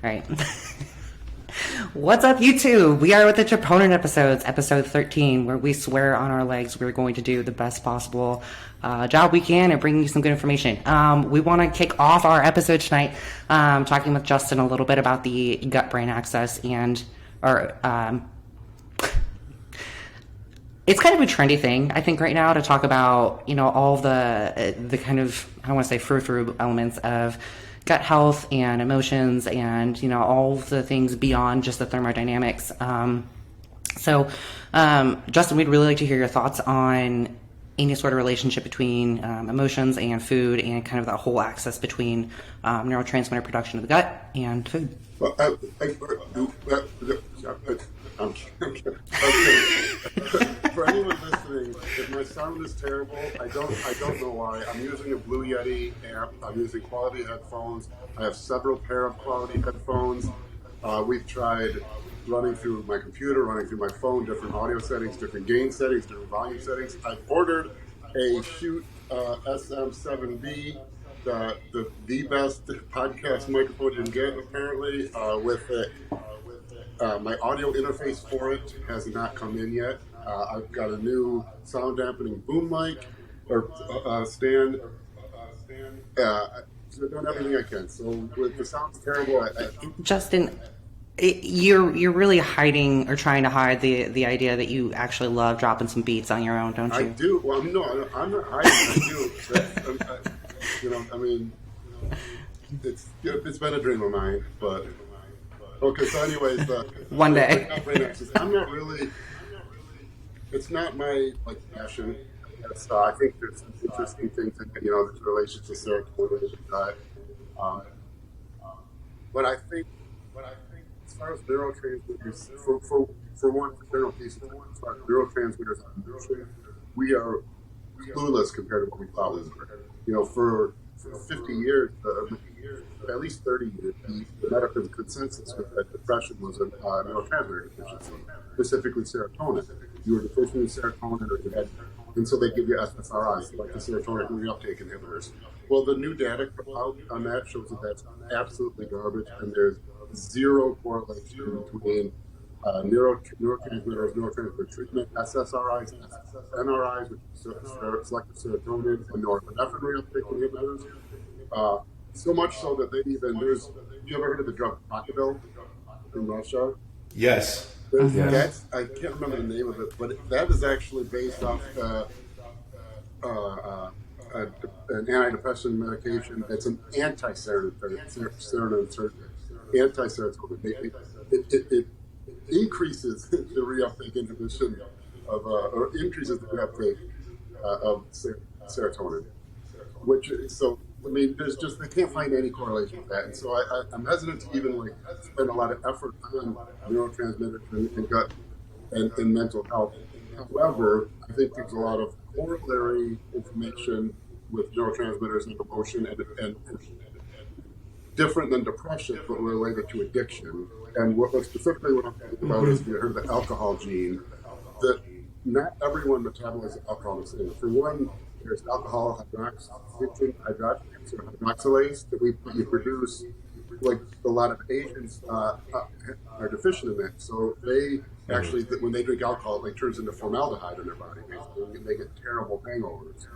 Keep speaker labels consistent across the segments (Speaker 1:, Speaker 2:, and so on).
Speaker 1: Right. What's up, YouTube? We are with the Troponin episodes, episode 13, where we swear on our legs we're going to do the best possible job we can and bring you some good information. We want to kick off our episode tonight talking with Justin a little bit about the gut-brain axis and, it's kind of a trendy thing, I think, right now to talk about, all the kind of, I don't want to say frou-frou elements of gut health and emotions and, all the things beyond just the thermodynamics. Justin, we'd really like to hear your thoughts on any sort of relationship between emotions and food and kind of that whole axis between neurotransmitter production of the gut and food.
Speaker 2: Well, I'm kidding. For anyone listening, if my sound is terrible, I don't know why. I'm using a Blue Yeti amp. I'm using quality headphones. I have several pair of quality headphones. We've tried running through my computer, running through my phone, different audio settings, different gain settings, different volume settings. I've ordered a Shure SM7B, the best podcast microphone you can get, apparently, with it. My audio interface for it has not come in yet. I've got a new sound dampening boom mic or stand. I've done everything I can. So with the sound's terrible,
Speaker 1: Justin, you're really hiding or trying to hide the idea that you actually love dropping some beats on your own, don't you?
Speaker 2: I do. Well, no, I'm not hiding. I do. It's been a dream of mine, but. Okay, so anyways,
Speaker 1: one day.
Speaker 2: I'm not really. It's not my passion. I think there's some interesting things, there's relations to serotonin and diet. But I think, as far as neurotransmitters, for one general piece of as far as neurotransmitters, we are clueless compared to what we thought we were. For 50 years, at least 30 years, the medical consensus was that depression was a neurotransmitter deficiency, specifically serotonin. You were deficient in serotonin or you had, and so they give you SSRIs, like the serotonin reuptake inhibitors. Well, the new data out on that shows that that's absolutely garbage, and there's zero correlation between neurotransmitter treatment, SSRIs, NRIs, which is selective serotonin, and norepinephrine reuptake inhibitors. So much so that you ever heard of the drug Pocketbill in Russia?
Speaker 3: Yes.
Speaker 2: That's, I can't remember the name of it, but that is actually based off an antidepressant medication. It's an anti-serotonin. It increases the reuptake inhibition of, or increases the reuptake of serotonin, they can't find any correlation with that. And so I'm hesitant to even spend a lot of effort on neurotransmitters and gut and mental health. However, I think there's a lot of corollary information with neurotransmitters and emotion and different than depression, but related to addiction. And specifically what I'm talking about is you heard the alcohol gene, that not everyone metabolizes alcohol the same. For one, there's alcohol hydroxylase that we produce, like a lot of Asians are deficient in that. So they actually, when they drink alcohol, it turns into formaldehyde in their body, basically, and they get terrible hangovers.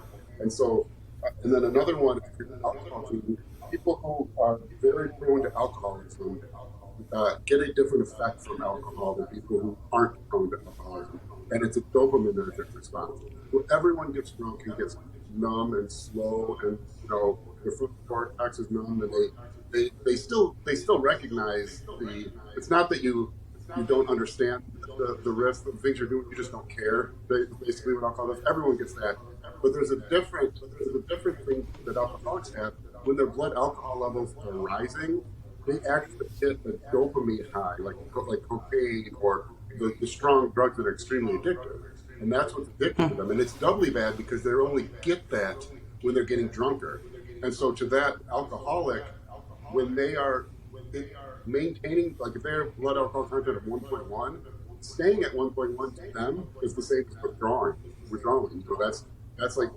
Speaker 2: And so, and then another one, alcohol, people who are very prone to alcoholism get a different effect from alcohol than people who aren't prone to alcoholism. And it's a dopaminergic response. When everyone gets drunk and gets numb and slow, and their frontal cortex is numb, and they still recognize it's not that you don't understand the risk of the things you're doing, you just don't care. Basically, what alcohol does, everyone gets that. But there's a different thing that alcoholics have. When their blood alcohol levels are rising, they actually get a dopamine high, like cocaine or the strong drugs that are extremely addictive. And that's what's addictive to them. And it's doubly bad because they only get that when they're getting drunker. And so to that alcoholic, when they are maintaining, like if their blood alcohol content of 1.1, staying at 1.1 to them is the same as withdrawing. That's like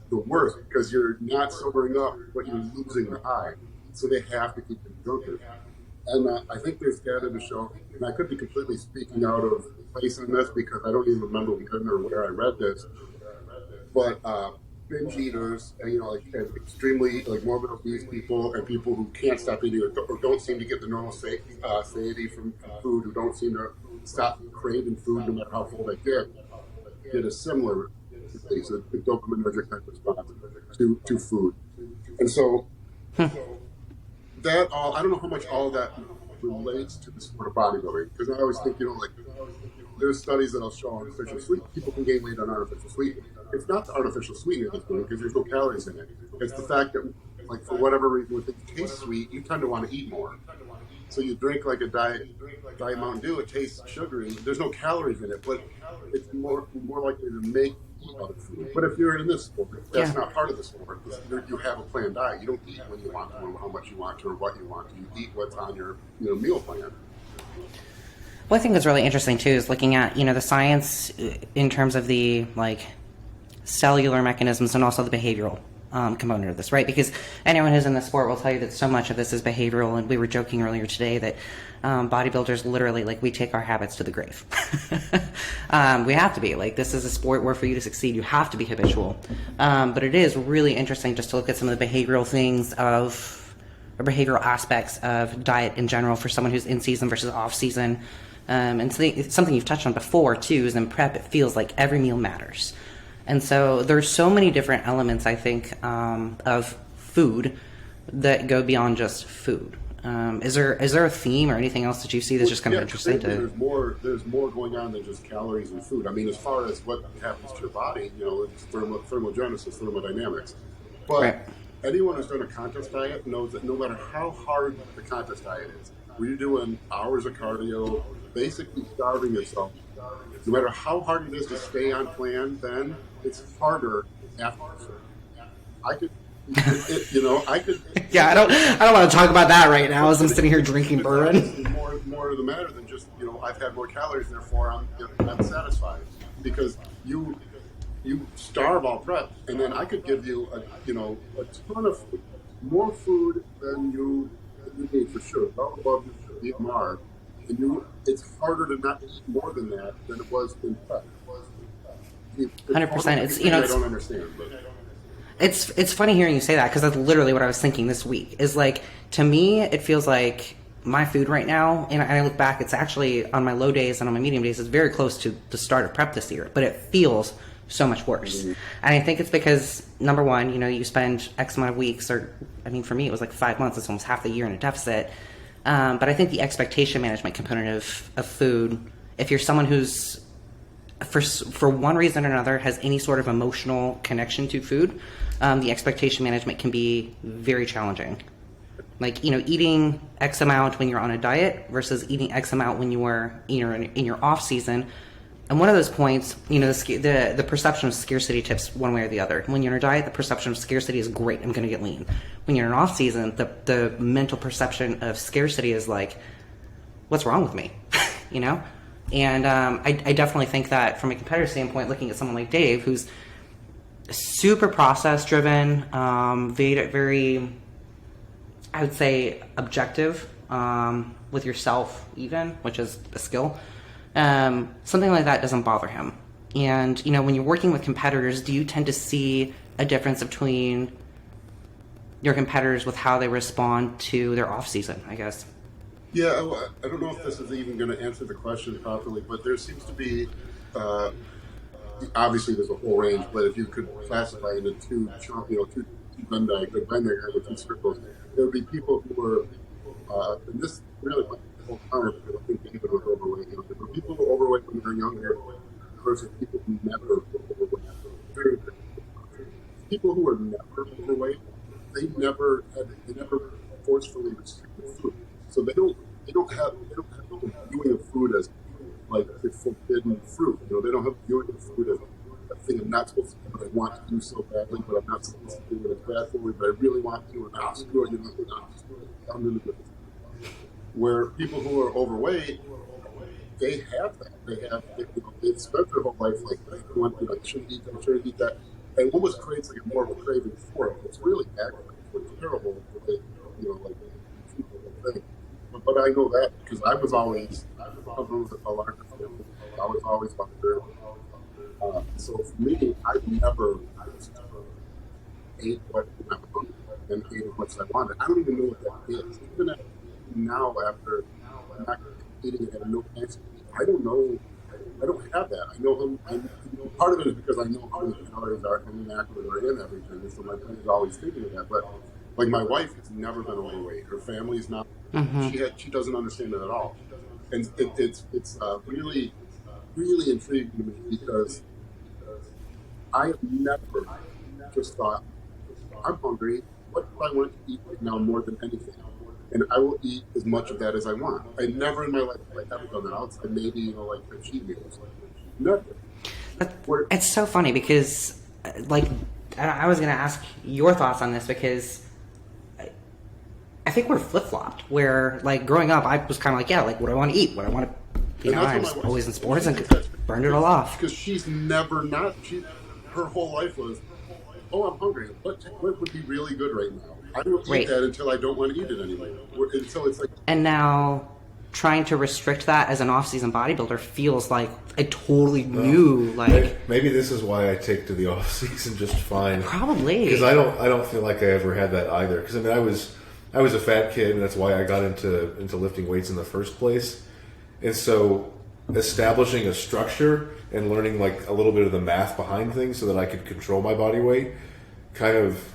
Speaker 2: the worst, because you're not sobering up, but you're losing the high. So they have to keep them drunker. And I think there's data to show, and I could be completely speaking out of place in this because I don't even remember when or where I read this, but binge eaters, and like and extremely like morbid obese people and people who can't stop eating or don't seem to get the normal satiety from food, who don't seem to stop craving food no matter how full they get a similar release, a dopaminergic type response to food. And so that all, I don't know how much all of that relates to the sport of bodybuilding, because I always think, like there's studies that'll show artificial sweet people can gain weight on artificial sweetening. It's not the artificial sweetening that's doing it, because there's no calories in it. It's the fact that, like, for whatever reason, when things taste sweet, you tend to want to eat more. So you drink like a diet Mountain Dew, it tastes sugary. There's no calories in it, but it's more likely to make you eat other food. But if you're in this sport, that's not part of the sport. You have a planned diet. You don't eat when you want to, or how much you want to, or what you want to. You eat what's on your meal plan.
Speaker 1: Well, I think what's really interesting too is looking at the science in terms of the cellular mechanisms and also the behavioral component of this, right? Because anyone who's in the sport will tell you that so much of this is behavioral, and we were joking earlier today that bodybuilders literally, we take our habits to the grave. We have to be. This is a sport where for you to succeed, you have to be habitual. But it is really interesting just to look at some of the behavioral things or behavioral aspects of diet in general for someone who's in season versus off season. And something you've touched on before too is in prep, it feels like every meal matters. And so there's so many different elements, I think, of food that go beyond just food. Is there a theme or anything else that you see that's just kind of interesting to?
Speaker 2: There's more going on than just calories and food. I mean, as far as what happens to your body, it's thermogenesis, thermodynamics. But anyone who's done a contest diet knows that no matter how hard the contest diet is, where you're doing hours of cardio, basically starving yourself, no matter how hard it is to stay on plan, then it's harder after. I could.
Speaker 1: Yeah, I don't want to talk about that right now as I'm sitting here drinking bourbon.
Speaker 2: More to the matter than just I've had more calories, therefore I'm satisfied, because you starve all prep, and then I could give you a ton of food, more food than you need for sure, well above your BMR, and it's harder to not eat more than that than it was in prep.
Speaker 1: 100%. It's
Speaker 2: I don't understand, but.
Speaker 1: It's funny hearing you say that, because that's literally what I was thinking this week. Is to me, it feels like my food right now, and I look back, it's actually on my low days and on my medium days, it's very close to the start of prep this year, but it feels so much worse. Mm-hmm. And I think it's because, number one, you spend X amount of weeks, or I mean, for me, it was 5 months. It's almost half the year in a deficit. But I think the expectation management component of food, if you're someone who's for one reason or another has any sort of emotional connection to food, the expectation management can be very challenging. Eating X amount when you're on a diet versus eating X amount when you are in your off season. And one of those points, the perception of scarcity tips one way or the other. When you're on a diet, the perception of scarcity is great, I'm going to get lean. When you're in off season, the mental perception of scarcity is what's wrong with me? And I definitely think that from a competitor standpoint, looking at someone like Dave, who's super process driven, very, I would say, objective with yourself even, which is a skill. Something like that doesn't bother him. And, when you're working with competitors, do you tend to see a difference between your competitors with how they respond to their off season, I guess?
Speaker 2: Yeah, I don't know if this is even going to answer the question properly, but there seems to be, obviously there's a whole range, but if you could classify into two Venn diagram with two circles, there would be people who are, and this really went the whole time, because I think David was overweight. There were people who were overweight when they were younger versus people who never were overweight. People who were never overweight, they never forcefully restricted food. So they don't have viewing of food as the forbidden fruit. They don't have viewing of food as a thing I'm not supposed to do, but I want to do so badly, but I'm not supposed to do it. It's bad for me, but I really want to, and I'll screw it. I'm into this. Where people who are overweight, they have that. They've spent their whole life I shouldn't eat that, I shouldn't eat that, and almost creates more of a craving for it. It's really aggravating. It's terrible. Thing. But but I know that because I was always from a larger family. I was always under. So for me, I've never just ate what I wanted and ate as much as I wanted. I don't even know what that is. Even now, after not eating it, no fancy, I don't know. I don't have that. I know part of it is because I know how many calories are and macros are in everything, so my brain is always thinking of that. But like my wife has never been overweight. Her family's not. She doesn't understand it at all, and it's really really intriguing to me because I have never just thought I'm hungry. What do I want to eat right now more than anything? And I will eat as much of that as I want. I never in my life have I ever done that outside. Maybe like a cheat meals. Never.
Speaker 1: It's so funny because, like, I was going to ask your thoughts on this because I think we're flip-flopped. Where, like, growing up, I was kind of like, yeah, like, what do I want to eat? What I want to, I was always in sports and burned it all off.
Speaker 2: Because she's never not. Her whole life was, oh, I'm hungry. What would be really good right now? I don't eat that until I don't want to eat it anymore. Until it's like.
Speaker 1: And now, trying to restrict that as an off-season bodybuilder feels like a totally new
Speaker 3: Maybe this is why I take to the off-season just fine.
Speaker 1: Probably
Speaker 3: because I don't feel like I ever had that either. Because I mean, I was a fat kid, and that's why I got into lifting weights in the first place. And so, establishing a structure and learning like a little bit of the math behind things so that I could control my body weight, kind of.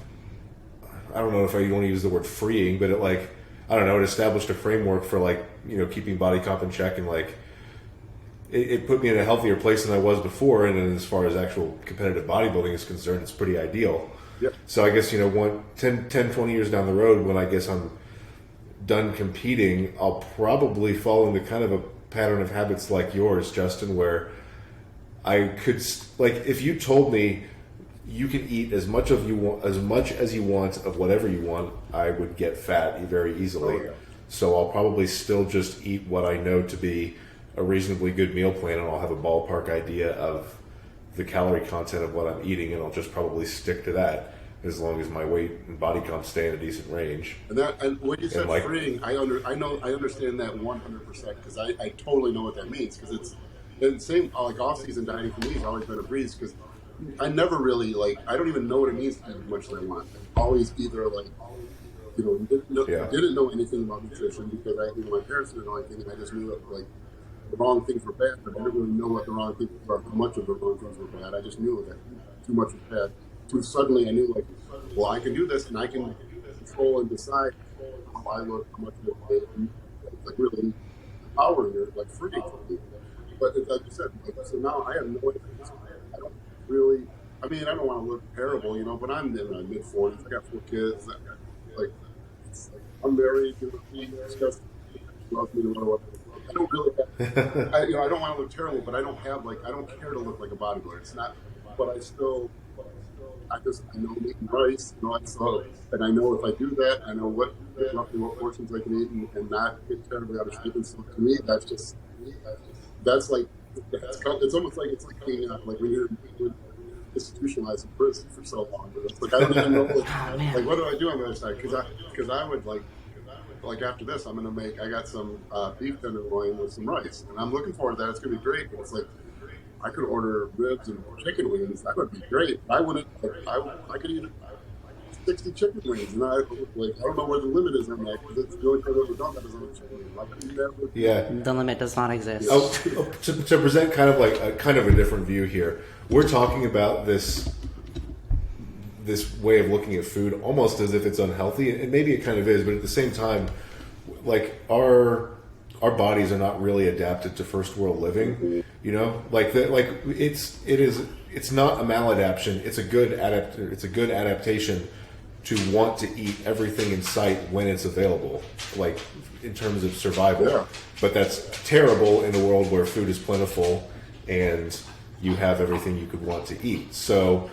Speaker 3: I don't know if I want to use the word freeing, but it established a framework for like, keeping body comp in check, and like it put me in a healthier place than I was before. And then as far as actual competitive bodybuilding is concerned, it's pretty ideal.
Speaker 2: Yep.
Speaker 3: So I guess, 10, 20 years down the road, when I guess I'm done competing, I'll probably fall into kind of a pattern of habits like yours, Justin, where I could, like, if you told me you can eat as much as you want of whatever you want, I would get fat very easily.
Speaker 2: Oh, yeah.
Speaker 3: So I'll probably still just eat what I know to be a reasonably good meal plan, and I'll have a ballpark idea of the calorie content of what I'm eating, and I'll just probably stick to that as long as my weight and body comp stay in a decent range.
Speaker 2: And when you said freeing, I understand that 100% because I totally know what that means, because it's the same like off-season dieting for me has always been a breeze because I never really I don't even know what it means to eat as much as I want. Always either didn't know anything about nutrition because my parents didn't know anything, and I just knew that the wrong things were bad, but I didn't really know what the wrong things were, how much of the wrong things were bad. I just knew that too much was bad. So suddenly I knew I can do this, and I can control and decide how I look, how much I weigh, and really empowering or freeing for me. But like you said, so now I have no idea. I don't really. I mean, I don't want to look terrible, but I'm in my mid-40s. I got 4 kids. I'm married. Disgusting. Loves me no matter what. I don't really. I don't want to look terrible, but I don't care to look like a bodybuilder. It's not. But I know I'm eating rice. And I know if I do that, I know roughly what portions I can eat and not get terribly out of shape. And so to me, it's almost like being when you're institutionalized in prison for so long. But it's I don't even know what do I do on the other side? Because I would after this I'm gonna I got some beef tenderloin with some rice, and I'm looking forward to that. It's gonna be great. But it's I could order ribs and chicken wings. That would be great. I wouldn't. I could eat 60 chicken wings, and I don't know where the limit is on that, because it's the only thing I've ever done that is on a chicken wing.
Speaker 1: Yeah, the limit does not exist.
Speaker 3: To present kind of a different view here, we're talking about this way of looking at food almost as if it's unhealthy, and maybe it kind of is, but at the same time, our bodies are not really adapted to first world living, it's not a maladaptation. It's a good adaptation to want to eat everything in sight when it's available, in terms of survival.
Speaker 2: Yeah.
Speaker 3: But that's terrible in a world where food is plentiful and you have everything you could want to eat. So,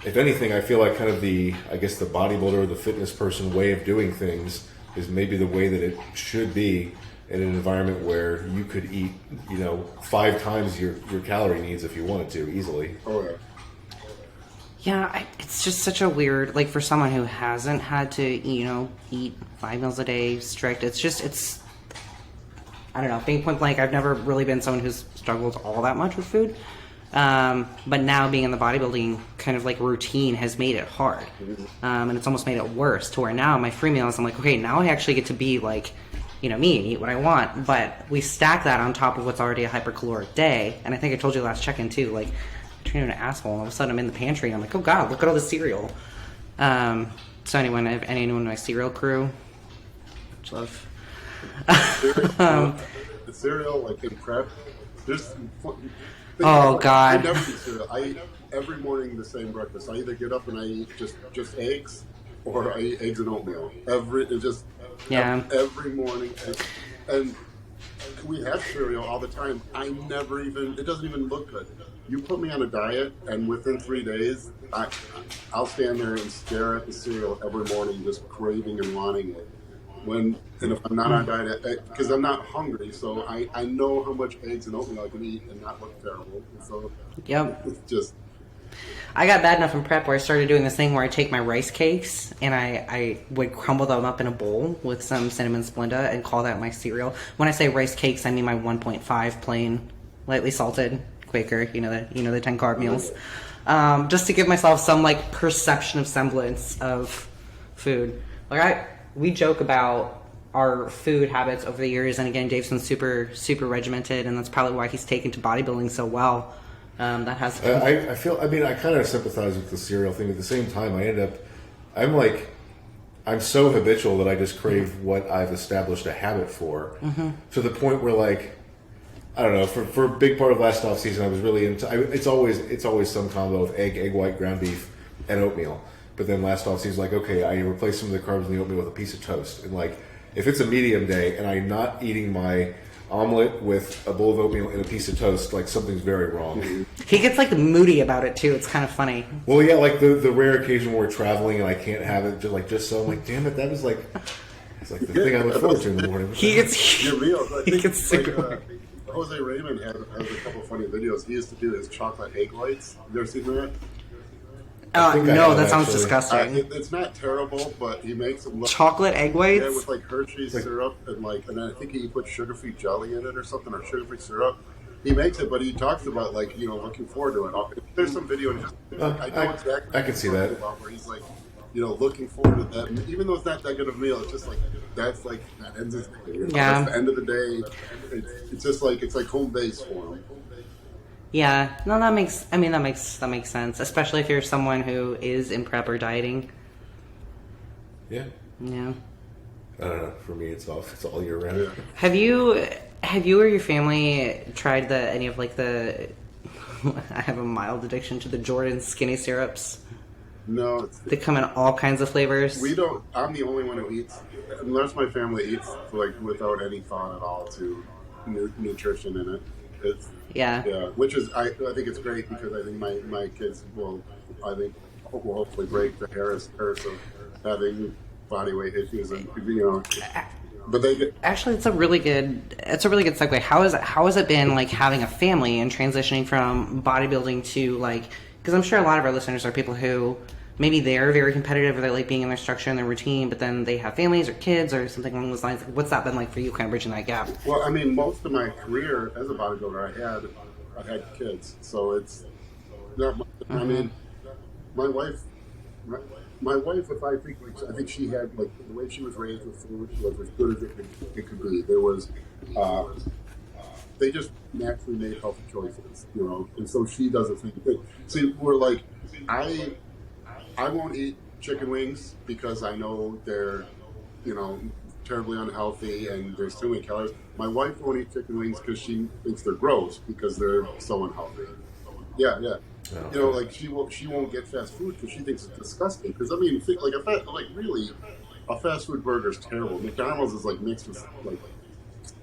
Speaker 3: if anything, I feel like kind of the bodybuilder or the fitness person way of doing things is maybe the way that it should be in an environment where you could eat, 5 times your calorie needs if you wanted to easily.
Speaker 2: Oh, yeah.
Speaker 1: Yeah, it's just such a weird, for someone who hasn't had to, eat 5 meals a day strict, it's I don't know, being point blank, I've never really been someone who's struggled all that much with food. But now being in the bodybuilding kind of like routine has made it hard. And it's almost made it worse to where now my free meals, I'm like, okay, now I actually get to be like, me and eat what I want. But we stack that on top of what's already a hypercaloric day. And I think I told you last check-in too, like, I turned into an asshole, and all of a sudden I'm in the pantry and I'm like, oh God, look at all this cereal. So anyone in my cereal crew, much love.
Speaker 2: The cereal, like in prep, there's.
Speaker 1: Oh God!
Speaker 2: I never eat cereal. I eat every morning the same breakfast. I either get up and I eat just eggs, or I eat eggs and oatmeal. Every morning, and we have cereal all the time. It doesn't even look good. You put me on a diet, and within 3 days, I'll stand there and stare at the cereal every morning, just craving and wanting it. And if I'm not on diet, because I'm not hungry, so I know how much eggs and oatmeal I can eat and not look terrible. And so it's just.
Speaker 1: I got bad enough in prep where I started doing this thing where I take my rice cakes and I would crumble them up in a bowl with some cinnamon Splenda and call that my cereal. When I say rice cakes, I mean my 1.5 plain, lightly salted Quaker, the 10 carb meals, just to give myself some like perception of semblance of food. Like we joke about our food habits over the years, and again, Dave's been super regimented, and that's probably why he's taken to bodybuilding so well. That has.
Speaker 3: I kind of sympathize with the cereal thing. At the same time, I'm so habitual that I just crave what I've established a habit for, to the point where, like, I don't know. For a big part of last off season, I was really into. It's always some combo of egg white, ground beef, and oatmeal. But then last off season, like, okay, I replace some of the carbs in the oatmeal with a piece of toast, and like, if it's a medium day and I'm not eating my omelet with a bowl of oatmeal and a piece of toast, like, something's very wrong.
Speaker 1: He gets like moody about it too. It's kind of funny.
Speaker 3: Well, yeah, like the rare occasion where we're traveling and I can't have it, just so I'm like, damn it, that was like, it's like the thing I look forward to in the morning.
Speaker 1: He gets
Speaker 2: super. Jose Raymond has a couple funny videos. He used to do his chocolate egg whites. You ever seen that?
Speaker 1: No, that sounds disgusting.
Speaker 2: It's not terrible, but he makes them look
Speaker 1: chocolate egg whites.
Speaker 2: Yeah, with like Hershey's syrup and I think he put sugar-free jelly in it or something, or sugar-free syrup. He makes it, but he talks about looking forward to it. There's some video. I know exactly.
Speaker 3: I can see that.
Speaker 2: Where he's like, looking forward to that, even though it's not that good of a meal. It's just like that ends his day.
Speaker 1: Yeah.
Speaker 2: That's the end of the day. It's just like it's like home base for him.
Speaker 1: Yeah, no, that makes sense, especially if you're someone who is in prep or dieting.
Speaker 3: Yeah.
Speaker 1: Yeah.
Speaker 3: I don't know. For me, it's all year round.
Speaker 2: Yeah.
Speaker 1: Have you or your family tried any of like the? I have a mild addiction to the Jordan skinny syrups.
Speaker 2: No,
Speaker 1: they come in all kinds of flavors.
Speaker 2: We don't. I'm the only one who eats, unless my family eats like without any thought at all to nutrition in it. Yeah, which is I think it's great because I think my kids will hopefully break the curse of having body weight issues and But
Speaker 1: actually, it's a really good segue. How has it been like having a family and transitioning from bodybuilding to like, because I'm sure a lot of our listeners are people who maybe they're very competitive or they like being in their structure and their routine, but then they have families or kids or something along those lines. What's that been like for you, kind of bridging that gap?
Speaker 2: Well, I mean, most of my career as a bodybuilder, I had kids, so it's not much. I mean, my wife, I think she had like the way she was raised with food was as good as it could be. There was, they just naturally made healthy choices, and so she doesn't think that. See, we're like, I won't eat chicken wings because I know they're, terribly unhealthy and there's too many calories. My wife won't eat chicken wings because she thinks they're gross because they're so unhealthy. Yeah.
Speaker 3: Oh,
Speaker 2: like she won't get fast food because she thinks it's disgusting. Because I mean, a fast food burger is terrible. McDonald's is like mixed with like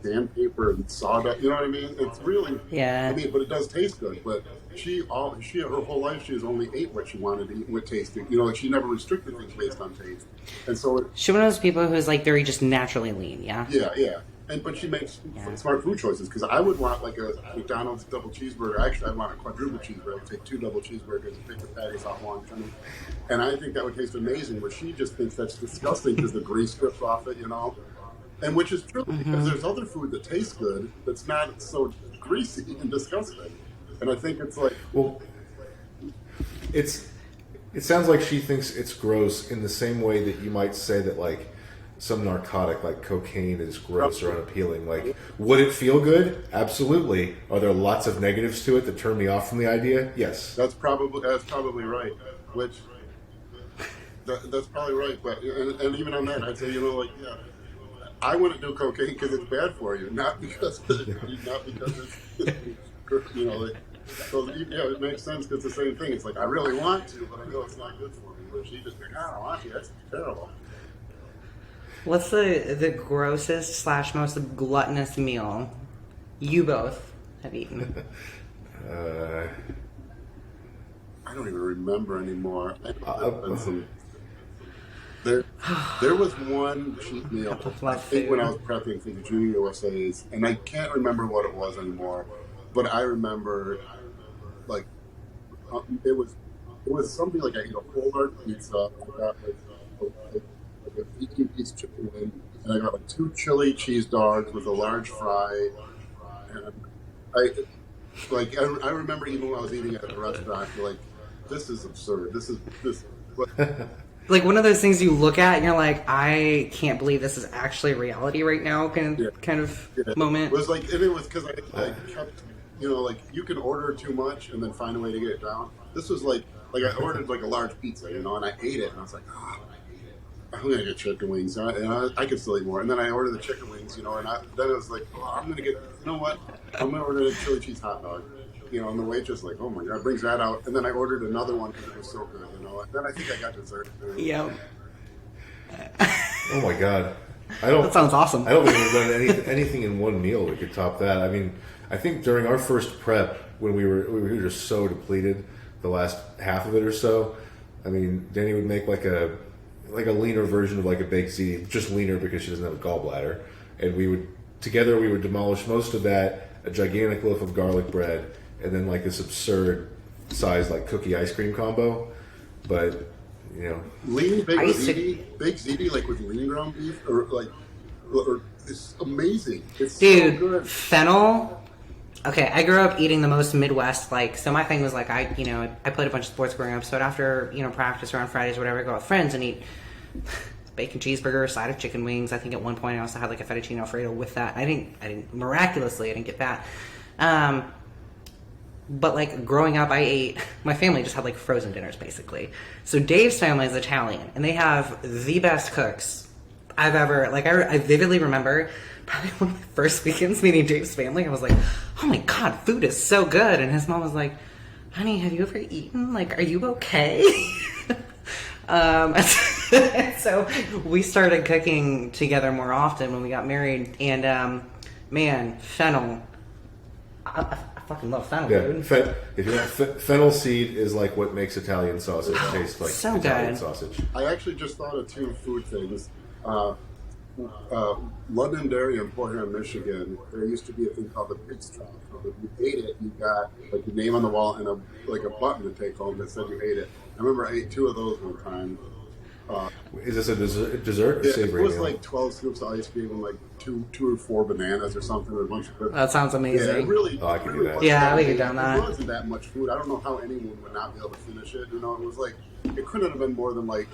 Speaker 2: sandpaper and sawdust. You know what I mean? It's really I mean, but it does taste good. But she her whole life she has only ate what she wanted to eat, what tasted. Like she never restricted things based on taste. And so
Speaker 1: she's one of those people who's like very just naturally lean. Yeah.
Speaker 2: But she makes smart food choices because I would want like a McDonald's double cheeseburger. Actually, I want a quadruple cheeseburger. I would take 2 double cheeseburgers and take the patties off one. And I think that would taste amazing. But she just thinks that's disgusting because the grease drips off it, And which is true because there's other food that tastes good that's not so greasy and disgusting. And I think it's like,
Speaker 3: Well, it's it sounds like she thinks it's gross in the same way that you might say that like some narcotic like cocaine is gross or unappealing. Like, would it feel good? Absolutely. Are there lots of negatives to it that turn me off from the idea? Yes.
Speaker 2: that's probably right. Which that's probably right. But and even on that, I'd say, like, yeah, I wouldn't do cocaine because it's bad for you, not because it's like, so yeah, it makes sense because it's the same thing. It's like I really want to, but I know it's not good for me. But she just like, I don't want to. That's terrible.
Speaker 1: What's the grossest / most gluttonous meal you both have eaten?
Speaker 2: I don't even remember anymore. There was one cheat meal, I think, when I was prepping for the Junior USA's, and I can't remember what it was anymore, but I remember, like, it was something like I ate a whole large pizza, I got like an 18-piece chicken wing, and I got like 2 chili cheese dogs with a large fry, and I remember even when I was eating at a restaurant, like, this is absurd. This.
Speaker 1: Like one of those things you look at and you're like, I can't believe this is actually reality right now, kind of moment.
Speaker 2: It was like, and it was because I kept, like you can order too much and then find a way to get it down. This was like I ordered like a large pizza, and I ate it, and I was like, I'm gonna get chicken wings, and I could still eat more. And then I ordered the chicken wings, and then it was like, I'm gonna get, I'm gonna order a chili cheese hot dog. And the waitress like, oh my god, brings that out, and then I ordered another one because it was so good, and then I think I got dessert.
Speaker 1: Yeah.
Speaker 3: Oh my god, that
Speaker 1: sounds awesome.
Speaker 3: I don't think we've done anything in one meal that could top that. I mean, I think during our first prep when we were just so depleted, the last half of it or so. I mean, Danny would make like a leaner version of like a baked ziti, just leaner because she doesn't have a gallbladder, and we would demolish most of that, a gigantic loaf of garlic bread, and then like this absurd size like cookie ice cream combo. But
Speaker 2: lean baked ziti like with lean ground beef or it's amazing. It's
Speaker 1: dude,
Speaker 2: so good.
Speaker 1: Fennel. Okay, I grew up eating the most Midwest, so my thing was like I played a bunch of sports growing up, so after practice or on Fridays or whatever, I go with friends and eat bacon cheeseburger, a side of chicken wings. I think at one point I also had like a fettuccine alfredo with that. I didn't miraculously I didn't get that. But like growing up, my family just had like frozen dinners basically. So Dave's family is Italian, and they have the best cooks I've ever, I vividly remember probably one of my first weekends meeting Dave's family. I was like, oh my god, food is so good. And his mom was like, honey, have you ever eaten? Like, are you okay? So we started cooking together more often when we got married. And man, fennel. I fucking love fennel, dude.
Speaker 3: If you want, fennel seed is like what makes Italian sausage taste like
Speaker 1: so
Speaker 3: Italian
Speaker 1: good.
Speaker 3: sausage.
Speaker 2: I actually just thought of 2 food things. London Dairy in Portland, Michigan, there used to be a thing called the pig's trough. If you ate it, you got like your name on the wall and a button to take home that said you ate it. I remember I ate 2 of those one time.
Speaker 3: Is this a dessert?
Speaker 2: Yeah,
Speaker 3: Savory
Speaker 2: it was
Speaker 3: meal?
Speaker 2: like 12 scoops of ice cream and like 2 or 4 bananas or something with a bunch of.
Speaker 1: That sounds amazing.
Speaker 2: Yeah, it really.
Speaker 3: I can do that.
Speaker 1: Yeah, we could done that.
Speaker 2: It wasn't that much food. I don't know how anyone would not be able to finish it. It was like it couldn't have been more than like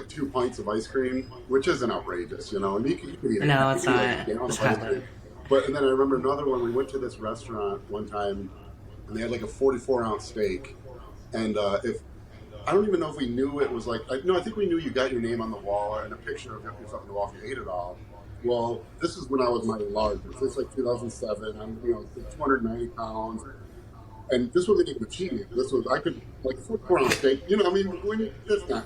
Speaker 2: 2 pints of ice cream, which isn't outrageous, And you could eat it.
Speaker 1: No, it's not.
Speaker 2: It's not. But and then I remember another one. We went to this restaurant one time, and they had like a 44-ounce steak, and if I don't even know if we knew it was like no, I think we knew you got your name on the wall and a picture of yourself on the wall if you ate it all. Well, this is when I was my largest. This is like 2007. I'm 290 pounds. And this wasn't even cheating. This was I could like 44-ounce steak. That's not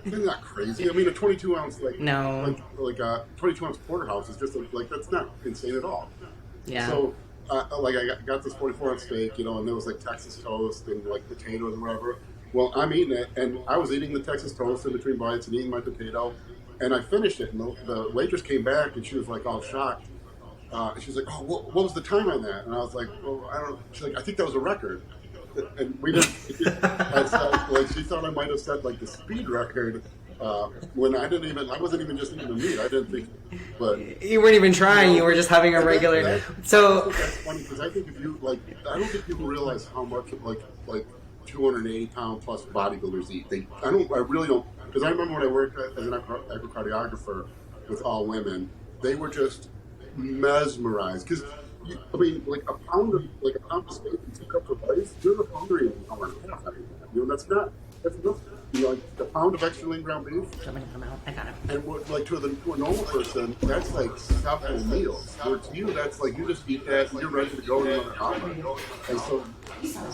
Speaker 2: it's not crazy. I mean, a 22-ounce like 22-ounce porterhouse is just like that's not insane at all.
Speaker 1: Yeah.
Speaker 2: So I got this 44-ounce steak, and there was like Texas toast and like potatoes and whatever. Well, I'm eating it, and I was eating the Texas toast in between bites and eating my potato, and I finished it. And the waitress came back, and she was like all shocked. She was like, "Oh, what was the time on that?" And I was like, "Well, I don't." She's like, "I think that was a record." And we didn't. She thought I might have said like the speed record, when I wasn't even just eating the meat. I didn't think, but
Speaker 1: You weren't even trying. You were just having a
Speaker 2: and
Speaker 1: regular.
Speaker 2: I
Speaker 1: So
Speaker 2: think that's funny because I think if you like, I don't think people realize how much like 280-pound plus bodybuilders eat. I really don't, because I remember when I worked as an echocardiographer with all women, they were just mesmerized because. I mean, like a pound of steak and 2 cups of rice, you're hungry in an hour and a half having that. That's nothing. Like a pound of extra lean ground beef.
Speaker 1: I'm gonna come out. I got it.
Speaker 2: And like to a normal person, that's like several meals. Where to you, that's like you just eat that and you're ready to go in another hour. And so,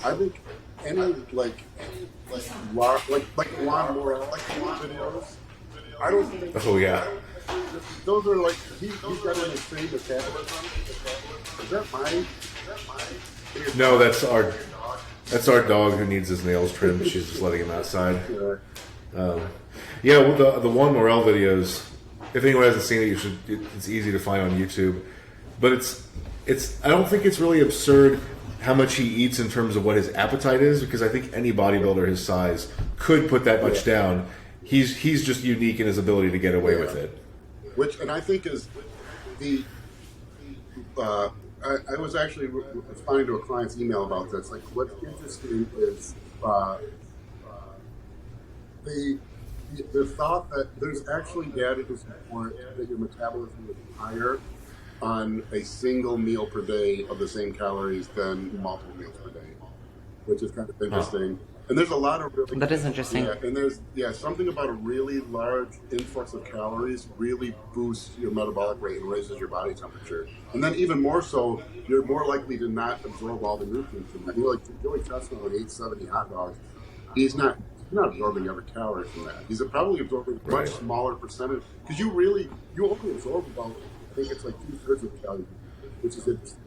Speaker 2: I think any like Juan Morel videos, I don't think.
Speaker 3: Oh yeah.
Speaker 2: Those are like he's got an extreme metabolism. Is that mine?
Speaker 3: No, that's our dog who needs his nails trimmed. She's just letting him outside. Yeah, well, the Juan Morel videos. If anyone hasn't seen it, it's easy to find on YouTube. But it's. I don't think it's really absurd how much he eats in terms of what his appetite is, because I think any bodybuilder his size could put that much down. He's just unique in his ability to get away with it.
Speaker 2: Which, and I think is the. I was actually responding to a client's email about this. Like, what's interesting is the thought that there's actually data to support that your metabolism is higher on a single meal per day of the same calories than multiple meals per day, which is kind of interesting. And there's a lot of really,
Speaker 1: That is interesting.
Speaker 2: Yeah, and there's something about a really large influx of calories really boosts your metabolic rate and raises your body temperature. And then even more so, you're more likely to not absorb all the nutrients from that. You're like Joey Chestnut on 870 hot dogs. He's not absorbing every calorie from that. He's probably absorbing a much smaller percentage because you only absorb about, I think it's like 2/3 of the calories, which is interesting.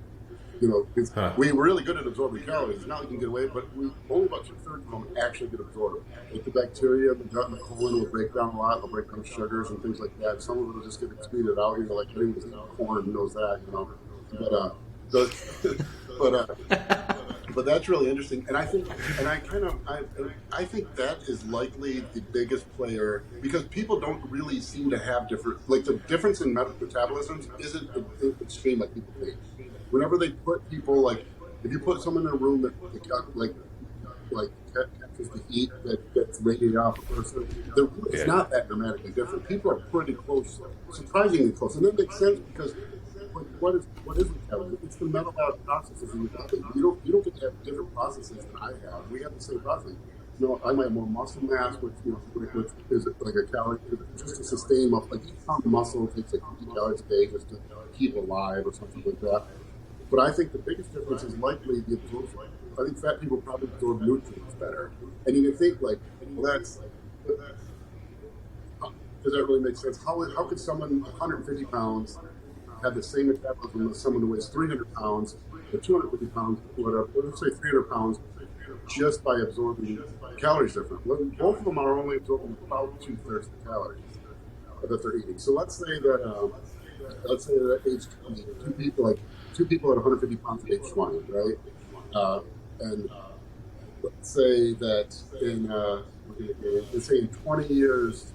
Speaker 2: We're really good at absorbing calories. It's not like we can get away, but only about 2/3 of them actually get absorbed. Like the bacteria, the gut, and the colon will break down a lot. They'll break down sugars and things like that. Some of it will just get excreted out. Like anyone who's eating corn knows that. But that's really interesting. And I think, I think that is likely the biggest player because people don't really seem to have different. Like the difference in metabolisms isn't extreme like people think. Whenever they put people like, if you put someone in a room that catches the heat that gets radiated off a person, it's not that dramatically different. People are pretty close, surprisingly close, and that makes sense because what is metabolism? It's the metabolic processes in your body. You don't get to have different processes than I have. We have the same process. I might have more muscle mass, which is like a calorie just to sustain like each pound of muscle takes like 50 calories a day just to keep alive or something like that. But I think the biggest difference is likely the absorption. I think fat people probably absorb nutrients better. And you can think like, does that really make sense? How could someone 150 pounds have the same metabolism as someone who weighs 300 pounds or 250 pounds, whatever, let's say 300 pounds, just by absorbing calories different? Both of them are only absorbing about 2/3 of the calories that they're eating. So let's say that at age 20, two people at 150 pounds at age 20, right? And let's say that let's say in 20 years,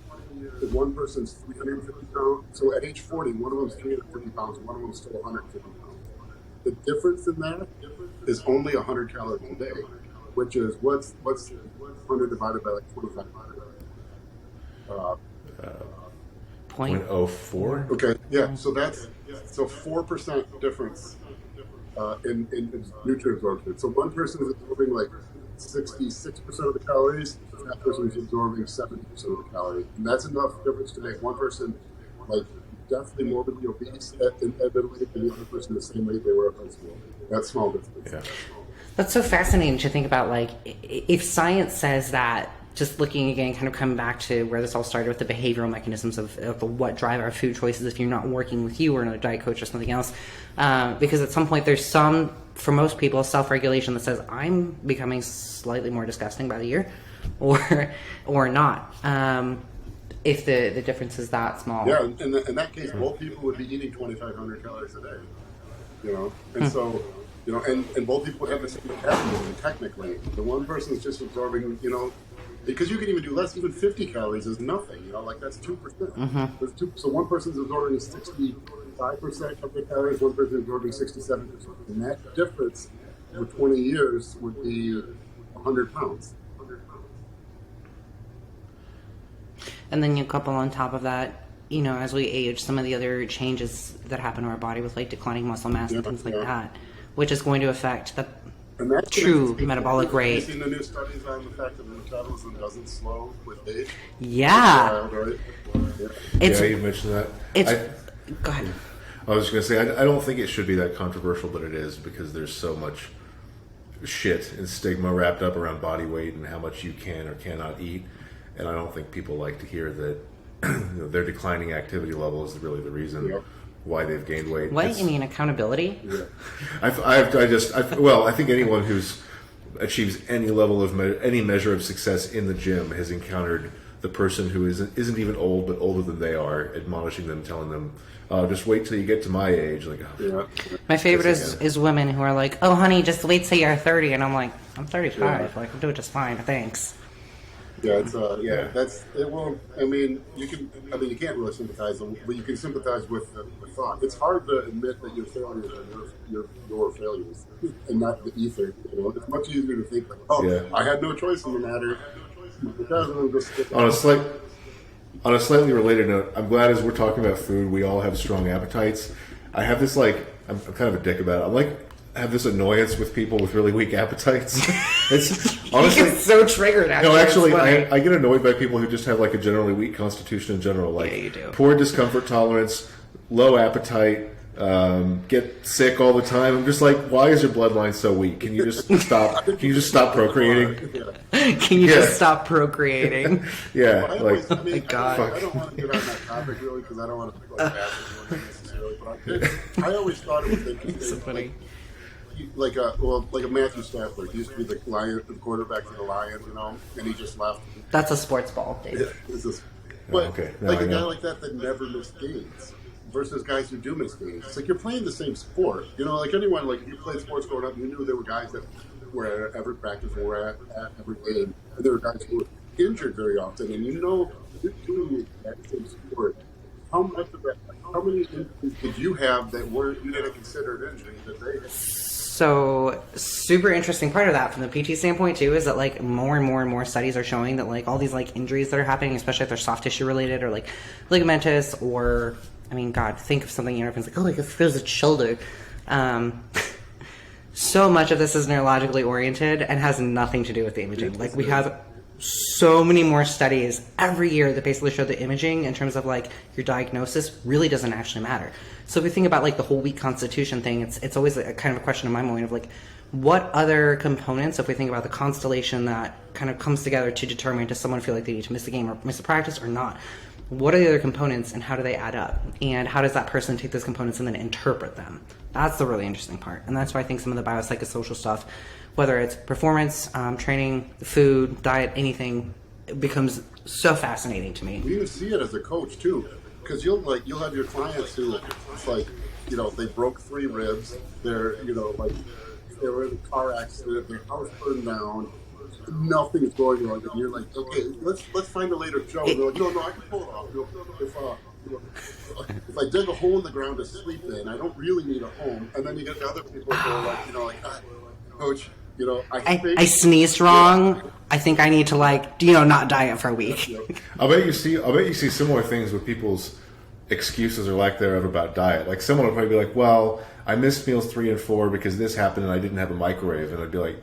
Speaker 2: if one person's 350 pounds, so at age 40, one of them's 350 pounds, one of them's still 150 pounds. The difference in that is only 100 calories a day, which is what's 100 divided by like 2,500.
Speaker 3: 0.04.
Speaker 2: Okay, yeah. So that's 4% difference in nutrient absorption. So one person is absorbing like 66% of the calories, and that person is absorbing 70% of the calories, and that's enough difference to make one person like definitely morbidly obese in Italy, and the other person the same weight they were at high school. That's small difference. Yeah.
Speaker 1: That's so fascinating to think about. Like, if science says that, just looking again, kind of coming back to where this all started with the behavioral mechanisms of what drive our food choices if you're not working with you or another diet coach or something else. Because at some point there's some, for most people, self-regulation that says, I'm becoming slightly more disgusting by the year or not. If the difference is that small.
Speaker 2: Yeah, in that case, both people would be eating 2,500 calories a day. And so, and both people have the same metabolism technically. The one person's just absorbing, because you can even do less. Even 50 calories is nothing. You know, like that's 2%. There's two, so one person's absorbing 65% of the calories, one person is absorbing 67%, and that difference for 20 years would be 100 pounds.
Speaker 1: And then you couple on top of that, you know, as we age, some of the other changes that happen to our body with like declining muscle mass and things like that, which is going to affect the true metabolic rate.
Speaker 2: Have you seen the new studies on the fact that metabolism doesn't slow with age?
Speaker 1: Yeah.
Speaker 2: Right?
Speaker 3: Yeah, you mentioned that.
Speaker 1: Go ahead.
Speaker 3: I was just going to say, I don't think it should be that controversial, but it is, because there's so much shit and stigma wrapped up around body weight and how much you can or cannot eat. And I don't think people like to hear that their declining activity level is really the reason why they've gained weight.
Speaker 1: What? You mean accountability?
Speaker 2: Yeah.
Speaker 3: I think anyone who's achieves any level of any measure of success in the gym has encountered the person who isn't even old but older than they are, admonishing them, telling them, just wait till you get to my age. Like,
Speaker 1: my favorite is women who are like, oh honey, just wait till you're 30, and I'm like, I'm 35, like I'm doing just fine, thanks.
Speaker 2: Yeah, it's that's it. Well, I mean, you can't really sympathize, but you can sympathize with the thought. It's hard to admit that your failures are your failures, and not the ether. You know, it's much easier to think like, I had no choice in the matter.
Speaker 3: On a slightly related note, I'm glad as we're talking about food, we all have strong appetites. I have this I'm kind of a dick about it. I have this annoyance with people with really weak appetites. It's honestly
Speaker 1: you get so triggered.
Speaker 3: Actually, I get annoyed by people who just have like a generally weak constitution in general, like
Speaker 1: you do.
Speaker 3: Poor discomfort tolerance, low appetite, get sick all the time. I'm just like, why is your bloodline so weak? Can you just stop? Can you just stop procreating?
Speaker 1: Can you just stop procreating?
Speaker 3: Yeah,
Speaker 1: God.
Speaker 2: I don't want to get on that topic really because I don't want to feel like bashing necessarily, but I always thought it was interesting.
Speaker 1: So funny.
Speaker 2: Like a Matthew Stafford. He used to be the quarterback for the Lions, you know, and he just left.
Speaker 1: That's a sports ball, Dave.
Speaker 2: But a guy like that never missed games versus guys who do miss games. It's like you're playing the same sport. You know, like anyone, like you played sports growing up, you knew there were guys that were at every practice or were at every game, and there were guys who were injured very often. And you know, you're doing the exact same sport. How many injuries did you have that you didn't consider an injury that they had?
Speaker 1: So, super interesting part of that from the PT standpoint too is that like more and more studies are showing that like all these like injuries that are happening, especially if they're soft tissue related or like ligamentous or, I mean, God, think of something everyone's like, oh, like it feels its shoulder. So much of this is neurologically oriented and has nothing to do with the imaging. Like we have so many more studies every year that basically show the imaging in terms of like your diagnosis really doesn't actually matter. So if we think about like the whole weak constitution thing, it's always a kind of a question in my mind of like, what other components, if we think about the constellation that kind of comes together to determine does someone feel like they need to miss a game or miss a practice or not, what are the other components and how do they add up? And how does that person take those components and then interpret them? That's the really interesting part. And that's why I think some of the biopsychosocial stuff, whether it's performance, training, food, diet, anything, it becomes so fascinating to me.
Speaker 2: You can see it as a coach too, because you'll have your clients who it's like, you know, they broke 3 ribs, they're, you know, like they were in a car accident, their house burned down, nothing is going wrong, and you're like, okay, let's find a later joke. They're like, no, I can pull it off. If I dig a hole in the ground to sleep in, I don't really need a home. And then you get the other people who are like, you know, like, coach, you know,
Speaker 1: I sneezed wrong. Yeah. I think I need to not diet for a week.
Speaker 2: Yeah.
Speaker 3: I'll bet you see similar things with people's excuses or lack thereof about diet. Like someone will probably be like, well, I missed meals 3 and 4 because this happened and I didn't have a microwave. And I'd be like,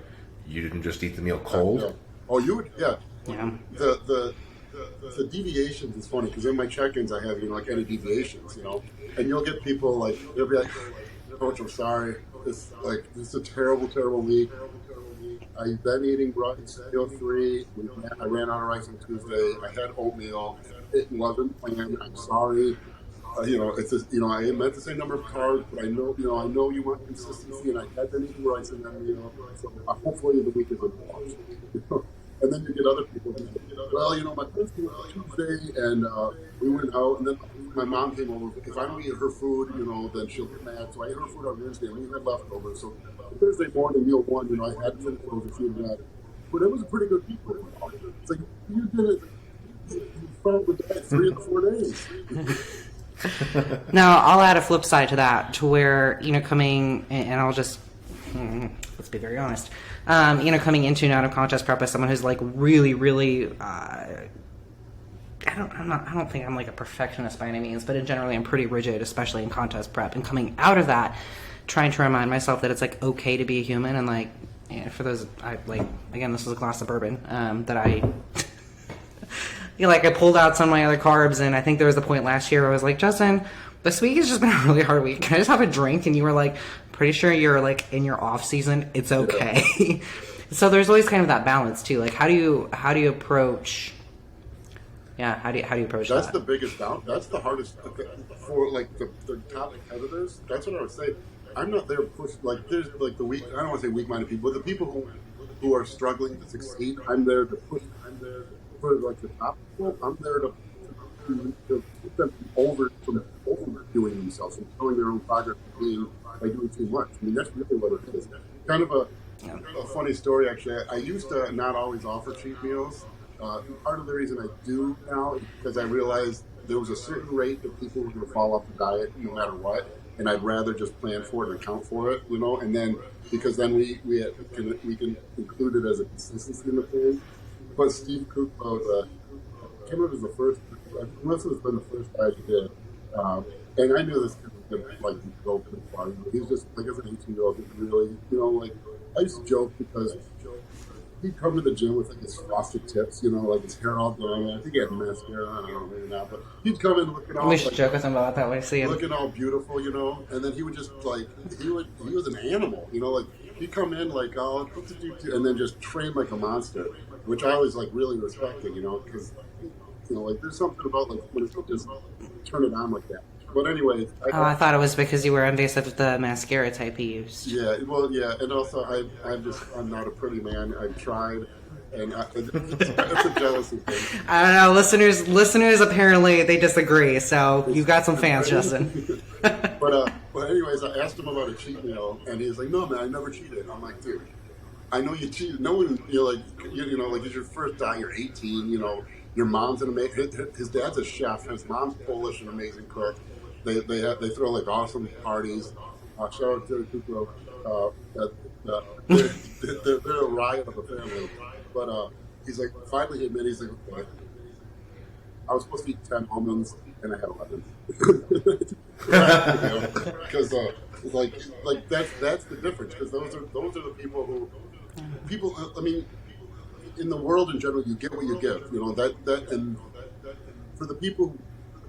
Speaker 3: you didn't just eat the meal cold?
Speaker 2: Yeah. Oh, you would? Yeah.
Speaker 1: Yeah.
Speaker 2: The deviations is funny because in my check-ins I have, you know, like any deviations, you know, and you'll get people like, they'll be like, coach, I'm sorry. This is a terrible, terrible week. I've been eating rice, meal 3. I ran out of rice on Tuesday. I had oatmeal. It wasn't planned. I'm sorry. You know, it's just, you know, I meant the same number of carbs, but I know you want consistency, and I had been eating rice in that meal. So hopefully the week isn't washed. You know? And then you get other people who say, well, you know, my friends came on Tuesday, and we went out, and then my mom came over. If I don't eat her food, you know, then she'll get mad. So I ate her food on Wednesday, and we had leftovers. So Thursday morning, meal 1, you know, I had some clothes and she was mad. but it was a pretty good peak workout. It's like, you did it, you felt with that 3 or 4 days.
Speaker 1: Now, I'll add a flip side to that, to where, coming, and I'll just, let's be very honest, coming into and out of contest prep as someone who's like really, really, I don't think I'm like a perfectionist by any means, but in generally I'm pretty rigid, especially in contest prep. And coming out of that, trying to remind myself that it's like okay to be a human, and like, for those, again, this was a glass of bourbon that I. I pulled out some of my other carbs, and I think there was a point last year where I was like, Justin, this week has just been a really hard week. Can I just have a drink? And you were like, pretty sure you're like in your off season. It's okay. Yeah. So there's always kind of that balance too. Like, how do you approach? Yeah, how do you approach
Speaker 2: That's
Speaker 1: that?
Speaker 2: the biggest doubt. That's the hardest for like the top competitors. That's what I would say. I'm not there to push, like, there's like the weak. I don't want to say weak-minded people, but the people who are struggling to succeed. I'm there to push. I'm there for like the top people. I'm there to put them from overdoing themselves and showing their own progress by doing too much. I mean, that's really what it is. Kind of a funny story, actually. I used to not always offer cheat meals. Part of the reason I do now is because I realized there was a certain rate of people who would fall off the diet no matter what, and I'd rather just plan for it and account for it, and then because then we can include it as a consistency in the plan. But Steve Kukla was I can't remember if it was the first, unless it was been the first diet he did, and I knew this kid was going to like go pretty far. He was just like, as an 18-year-old, really, I used to joke because he'd come to the gym with like his frosted tips, like his hair all done. I think he had mascara on, I don't know, maybe not, but he'd come in looking all
Speaker 1: We should joke with him about that when we see him.
Speaker 2: looking all beautiful, and then he would just like he was an animal, like he'd come in like, oh, what did you do? And then just train like a monster, which I always like really respected, because like there's something about like when you just turn it on like that. But anyway,
Speaker 1: I thought it was because you were envious of the mascara type he used.
Speaker 2: Yeah, well, yeah, and also I'm not a pretty man. I've tried, and it's a jealousy thing.
Speaker 1: I don't know, listeners apparently they disagree. So you've got some fans, Justin.
Speaker 2: But anyways, I asked him about a cheat meal, and he's like, "No, man, I never cheated." I'm like, "Dude, I know you cheated. No one, like it's your first diet. You're 18. Your mom's an amazing. His dad's a chef. His mom's Polish and amazing cook. They throw like awesome parties. Shout out to Kukro. They're a riot of a family. But he's like, finally he admitted, he's like, okay, I was supposed to eat 10 almonds and I had 11. Because like that's the difference. Because those are the people. I mean, in the world in general, you get what you give. That and for the people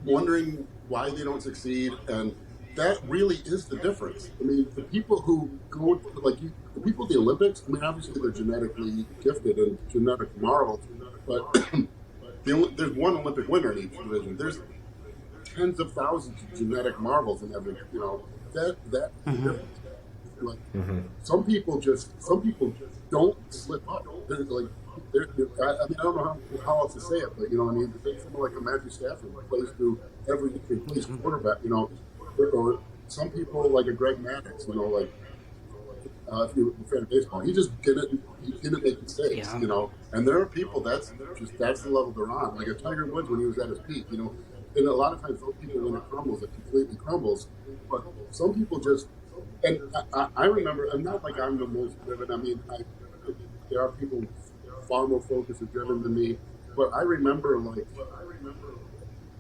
Speaker 2: wondering why they don't succeed, and that really is the difference. I mean, the people who go the people at the Olympics, I mean, obviously they're genetically gifted and genetic marvels, but there's one Olympic winner in each division. There's tens of thousands of genetic marvels in every, that's the difference. Like some people don't slip up. They're like, I mean, I don't know how else to say it, but I mean, take someone like a Matthew Stafford who plays he plays quarterback, or some people like a Greg Maddox, like if you're a fan of baseball, he didn't make mistakes, and there are people that's the level they're on, like a Tiger Woods when he was at his peak, and a lot of times those people when it crumbles, it completely crumbles, but some people just, and I remember, I'm not like I'm the most driven, I mean, there are people far more focused and driven than me, but I remember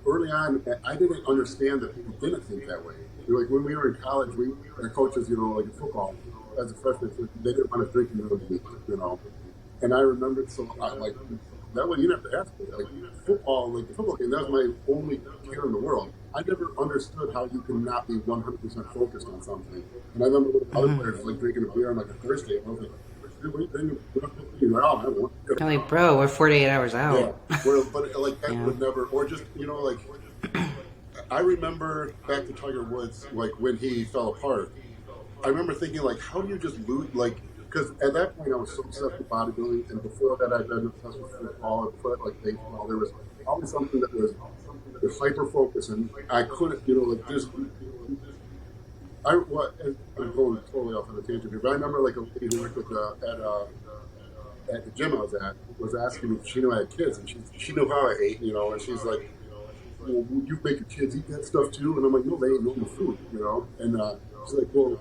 Speaker 2: early on, I didn't understand that people didn't think that way. Like when we were in college, our coaches, like in football, as a freshman, they didn't want to drink in the league, and I remembered, so that way you didn't have to ask me. Like football, the football game, that was my only care in the world. I never understood how you can not be 100% focused on something. And I remember when other players drinking a beer on a Thursday, and I was like,
Speaker 1: like, bro, we're 48 hours out.
Speaker 2: Yeah, but that would never, or just I remember back to Tiger Woods, when he fell apart. I remember thinking, how do you just lose? Because at that point I was so obsessed with bodybuilding, and before that I'd been obsessed with football and baseball. There was always something that was hyper focused, and I couldn't, I'm going totally off on a tangent here, but I remember a lady who worked at at the gym I was at was asking me if she knew I had kids, and she knew how I ate, and she's like, well, you make your kids eat that stuff too? And I'm like, no, they ain't normal food. And she's like, well,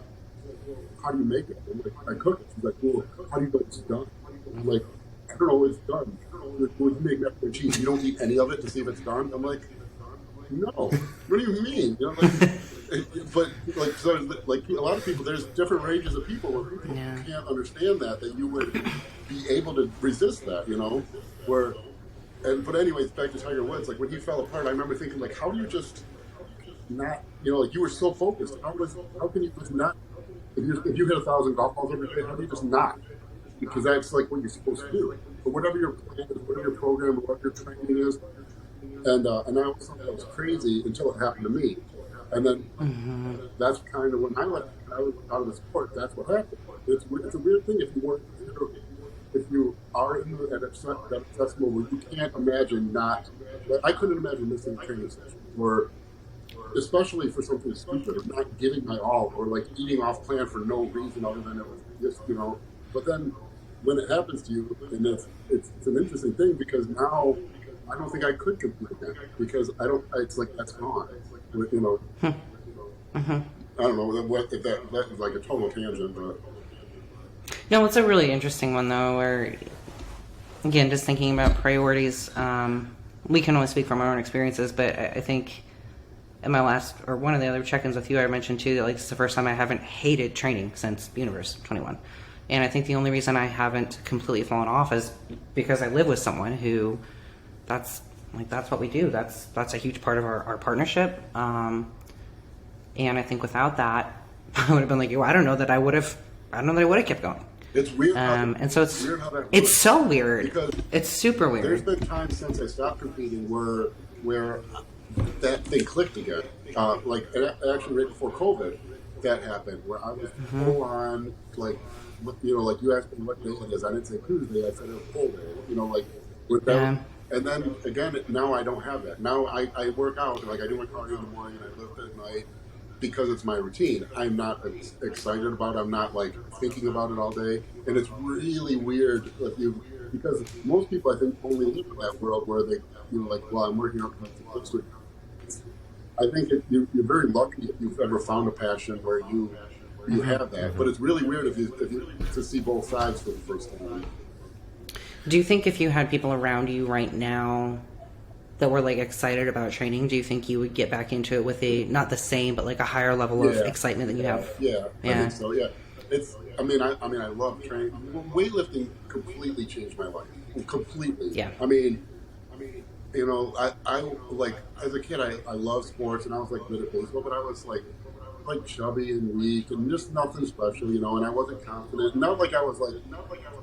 Speaker 2: how do you make it? I'm like, I cook it. She's like, well, how do you know it's done? And I'm like, I don't know, it's done. Like, well, you make macaroni and cheese, you don't eat any of it to see if it's done? I'm like, no. What do you mean? But so like a lot of people, there's different ranges of people where people can't understand that you would be able to resist that, but anyways, back to Tiger Woods, like when he fell apart, I remember thinking, like, how do you just not, like you were so focused. How can you just not, if you hit 1,000 golf balls every day, how do you just not? Because that's like what you're supposed to do. But whatever your plan is, whatever your program, or what your training is, and I always thought that was crazy until it happened to me. And then that's kind of when I was out of the sport, that's what happened. It's a weird thing if you are in that accessible where you can't imagine I couldn't imagine missing a training session, or especially for something stupid, or not giving my all, or like eating off plan for no reason other than it was just, But then when it happens to you, and it's an interesting thing, because now I don't think I could compete again, because it's like that's gone. I don't know if that was like a total tangent, but.
Speaker 1: No, it's a really interesting one though, where again, just thinking about priorities, we can only speak from our own experiences, but I think in my last, or one of the other check-ins with you, I mentioned too that like it's the first time I haven't hated training since Universe 21. And I think the only reason I haven't completely fallen off is because I live with someone who that's what we do. That's a huge part of our partnership. And I think without that, I would have been like, I don't know that I would have kept going.
Speaker 2: It's weird.
Speaker 1: And so it's
Speaker 2: weird how that works.
Speaker 1: It's so weird.
Speaker 2: Because
Speaker 1: it's super weird.
Speaker 2: There's been times since I stopped competing where that thing clicked again. Actually right before COVID, that happened, where I was full on, like you asked me what day it is. I didn't say Tuesday. I said it was full day. Whatever. And then again, now I don't have that. Now I work out, like I do my cardio in the morning and I lift at night because it's my routine. I'm not excited about it. I'm not like thinking about it all day. And it's really weird because most people I think only live in that world where they, I'm working out because it's I think you're very lucky if you've ever found a passion where you have that. But it's really weird if you to see both sides for the first time.
Speaker 1: Do you think if you had people around you right now that were like excited about training, do you think you would get back into it with not the same, but like a higher level of excitement than you have?
Speaker 2: Yeah, I think so. Yeah, I love training. Weightlifting completely changed my life. Completely.
Speaker 1: Yeah.
Speaker 2: I like as a kid, I loved sports, and I was like good at baseball, but I was like chubby and weak and just nothing special, and I wasn't confident. Not like I was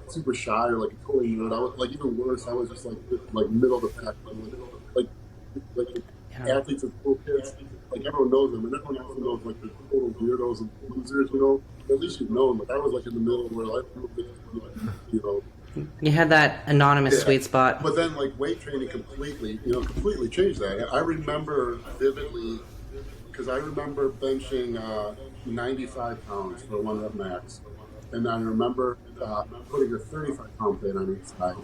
Speaker 2: super shy or like a total nerd. I was like even worse. I was just like middle of the pack, like athletes and cool kids. Like everyone knows them, and everyone also knows like the total weirdos and losers. At least you know them. But I was like in the middle where
Speaker 1: You had that anonymous sweet spot.
Speaker 2: But then like weight training completely changed that. I remember vividly. Because I remember benching 95 pounds for one rep max. And I remember putting a 35-pound plate on each side.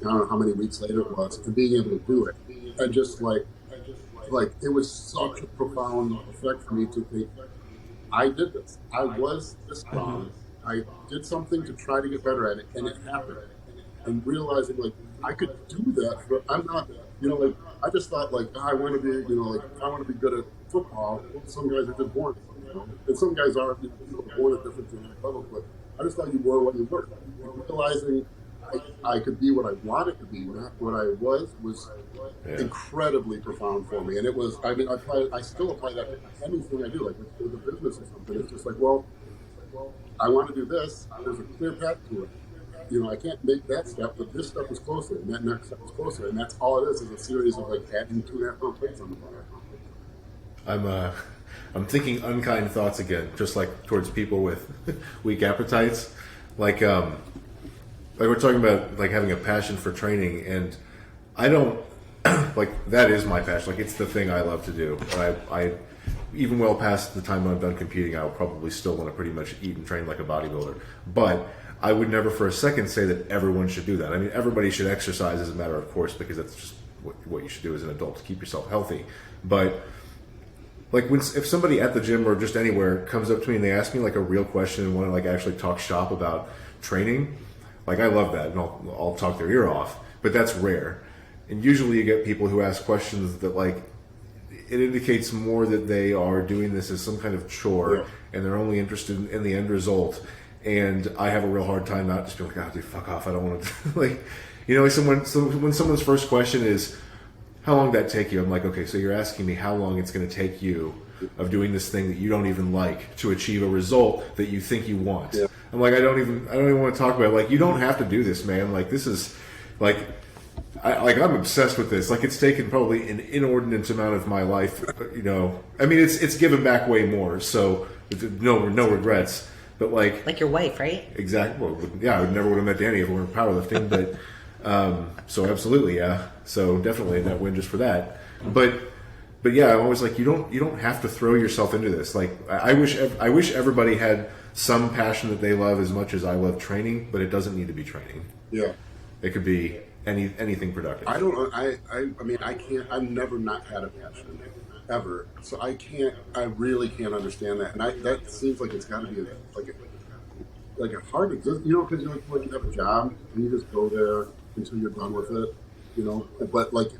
Speaker 2: I don't know how many weeks later it was, and being able to do it. And just like it was such a profound effect for me to think, I did this. I was this strong. I did something to try to get better at it, and it happened. And realizing I could do that, but I'm not, I just thought I want to be, I want to be good at football. Some guys are just born, and some guys are born at different levels. But I just thought you were what you were. And realizing I could be what I wanted to be, not what I was incredibly profound for me. And it was, I still apply that to anything I do, like with a business or something. It's just I want to do this. There's a clear path to it. I can't make that step, but this step is closer, and that next step is closer, and that's all it is a series of adding 2.5-pound plates on the bar.
Speaker 3: I'm thinking unkind thoughts again, just like towards people with weak appetites. Like we're talking about having a passion for training, and I don't that is my passion. It's the thing I love to do. I even well past the time I'm done competing, I'll probably still want to pretty much eat and train like a bodybuilder. But I would never for a second say that everyone should do that. I mean, everybody should exercise as a matter of course, because that's just what you should do as an adult to keep yourself healthy. But like if somebody at the gym or just anywhere comes up to me and they ask me like a real question and want to like actually talk shop about training, like I love that, and I'll talk their ear off. But that's rare. And usually you get people who ask questions that like, it indicates more that they are doing this as some kind of chore, and they're only interested in the end result. And I have a real hard time not just being like, dude, fuck off. I don't want to, like, when someone's first question is, how long did that take you? I'm like, okay, so you're asking me how long it's going to take you of doing this thing that you don't even like to achieve a result that you think you want. Yeah. I'm like, I don't even want to talk about it. Like, you don't have to do this, man. Like, this is like, I'm obsessed with this. Like, it's taken probably an inordinate amount of my life, I mean, it's given back way more. So no regrets. But like
Speaker 1: your wife, right?
Speaker 3: Exactly. Well, yeah, I never would have met Danny if we weren't powerlifting. But so absolutely, yeah. So definitely that win just for that. But yeah, I'm always like, you don't have to throw yourself into this. Like, I wish everybody had some passion that they love as much as I love training, but it doesn't need to be training.
Speaker 2: Yeah,
Speaker 3: it could be anything productive.
Speaker 2: I don't. I mean, I can't. I've never not had a passion ever. So I really can't understand that. And that seems like it's got to be like a hard, because you have a job and you just go there until you're done with it, But like,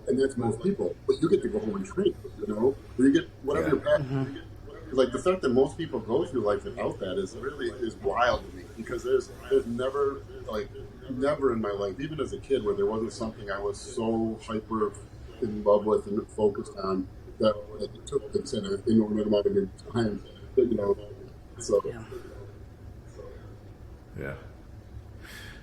Speaker 2: and that's most people. But you get to go home and train, or you get whatever your passion. Like the fact that most people go through life without that is wild to me, because there's never in my life, even as a kid, where there wasn't something I was so hyper in love with and focused on that it took things in an inordinate amount of time. So
Speaker 3: yeah.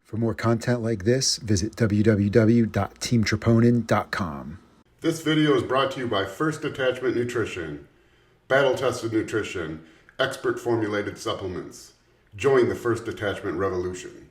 Speaker 4: For more content like this, visit www.teamtroponin.com.
Speaker 2: This video is brought to you by First Attachment Nutrition, battle-tested nutrition, expert formulated supplements. Join the First Attachment revolution.